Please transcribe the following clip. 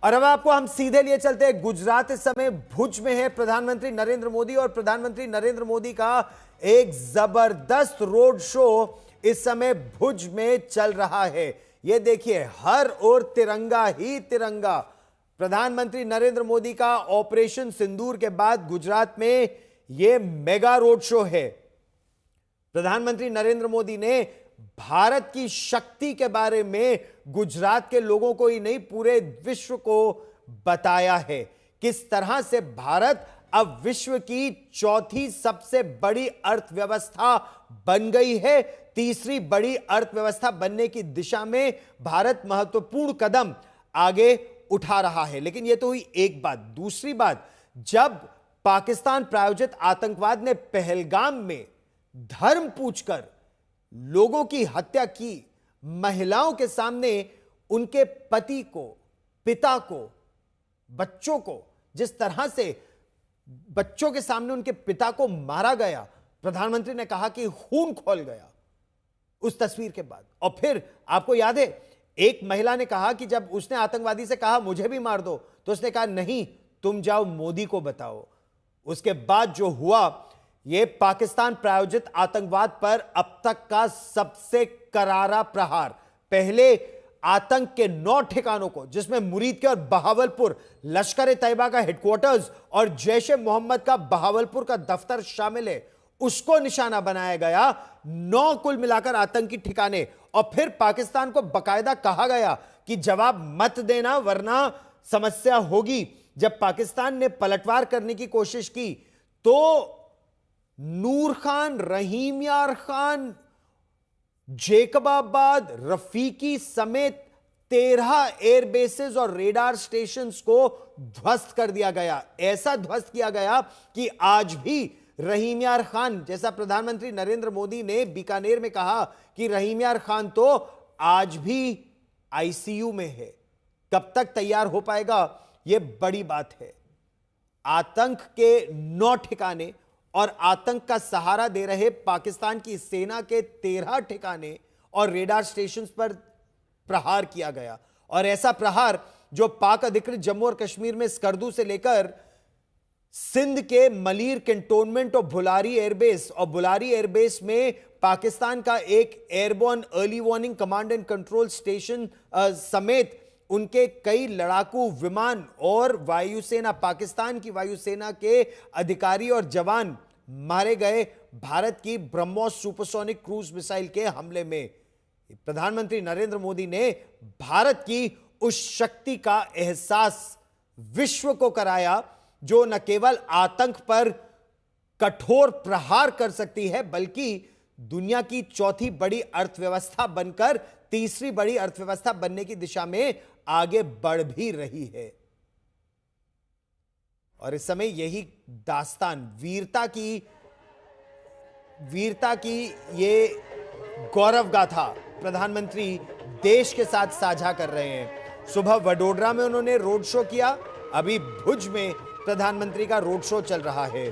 और अब आपको हम सीधे लिए चलते हैं गुजरात। इस समय भुज में है प्रधानमंत्री नरेंद्र मोदी और प्रधानमंत्री नरेंद्र मोदी का एक जबरदस्त रोड शो इस समय भुज में चल रहा है। यह देखिए, हर ओर तिरंगा ही तिरंगा। प्रधानमंत्री नरेंद्र मोदी का ऑपरेशन सिंदूर के बाद गुजरात में यह मेगा रोड शो है। प्रधानमंत्री नरेंद्र मोदी ने भारत की शक्ति के बारे में गुजरात के लोगों को ही नहीं, पूरे विश्व को बताया है किस तरह से भारत अब विश्व की चौथी सबसे बड़ी अर्थव्यवस्था बन गई है। तीसरी बड़ी अर्थव्यवस्था बनने की दिशा में भारत महत्वपूर्ण कदम आगे उठा रहा है। लेकिन यह तो हुई एक बात। दूसरी बात, जब पाकिस्तान प्रायोजित आतंकवाद ने पहलगाम में धर्म पूछकर लोगों की हत्या की, महिलाओं के सामने उनके पति को, पिता को, बच्चों को, जिस तरह से बच्चों के सामने उनके पिता को मारा गया, प्रधानमंत्री ने कहा कि खून खौल गया उस तस्वीर के बाद। और फिर आपको याद है, एक महिला ने कहा कि जब उसने आतंकवादी से कहा मुझे भी मार दो, तो उसने कहा नहीं, तुम जाओ मोदी को बताओ। उसके बाद जो हुआ, यह पाकिस्तान प्रायोजित आतंकवाद पर अब तक का सबसे करारा प्रहार। पहले आतंक के 9 ठिकानों को, जिसमें मुरीद के और बहावलपुर लश्कर ए तैयबा का हेडक्वार्टर्स और जैश ए मोहम्मद का बहावलपुर का दफ्तर शामिल है, उसको निशाना बनाया गया। 9 कुल मिलाकर आतंकी ठिकाने। और फिर पाकिस्तान को बकायदा कहा गया कि जवाब मत देना वरना समस्या होगी। जब पाकिस्तान ने पलटवार करने की कोशिश की तो नूर खान, रहीम यार खान, जेकबाबाद, रफीकी समेत 13 एयरबेसेस और रेडार स्टेशंस को ध्वस्त कर दिया गया। ऐसा ध्वस्त किया गया कि आज भी रहीम यार खान, जैसा प्रधानमंत्री नरेंद्र मोदी ने बीकानेर में कहा कि रहीम यार खान तो आज भी आईसीयू में है। कब तक तैयार हो पाएगा, यह बड़ी बात है। आतंक के 9 ठिकाने और आतंक का सहारा दे रहे पाकिस्तान की सेना के 13 ठिकाने और रेडार स्टेशंस पर प्रहार किया गया। और ऐसा प्रहार जो पाक अधिकृत जम्मू और कश्मीर में स्कर्दू से लेकर सिंध के मलीर कैंटोनमेंट और बुलारी एयरबेस, और बुलारी एयरबेस में पाकिस्तान का एक airborne early warning command and control station समेत उनके कई लड़ाकू विमान और वायुसेना, पाकिस्तान की वायुसेना के अधिकारी और जवान मारे गए भारत की ब्रह्मोस सुपरसोनिक क्रूज मिसाइल के हमले में। प्रधानमंत्री नरेंद्र मोदी ने भारत की उस शक्ति का एहसास विश्व को कराया जो न केवल आतंक पर कठोर प्रहार कर सकती है, बल्कि दुनिया की चौथी बड़ी अर्थव्यवस्था बनकर तीसरी बड़ी अर्थव्यवस्था बनने की दिशा में आगे बढ़ भी रही है। और इस समय यही दास्तान, वीरता की ये गौरव गाथा प्रधानमंत्री देश के साथ साझा कर रहे हैं। सुबह वडोदरा में उन्होंने रोड शो किया, अभी भुज में प्रधानमंत्री का रोड शो चल रहा है।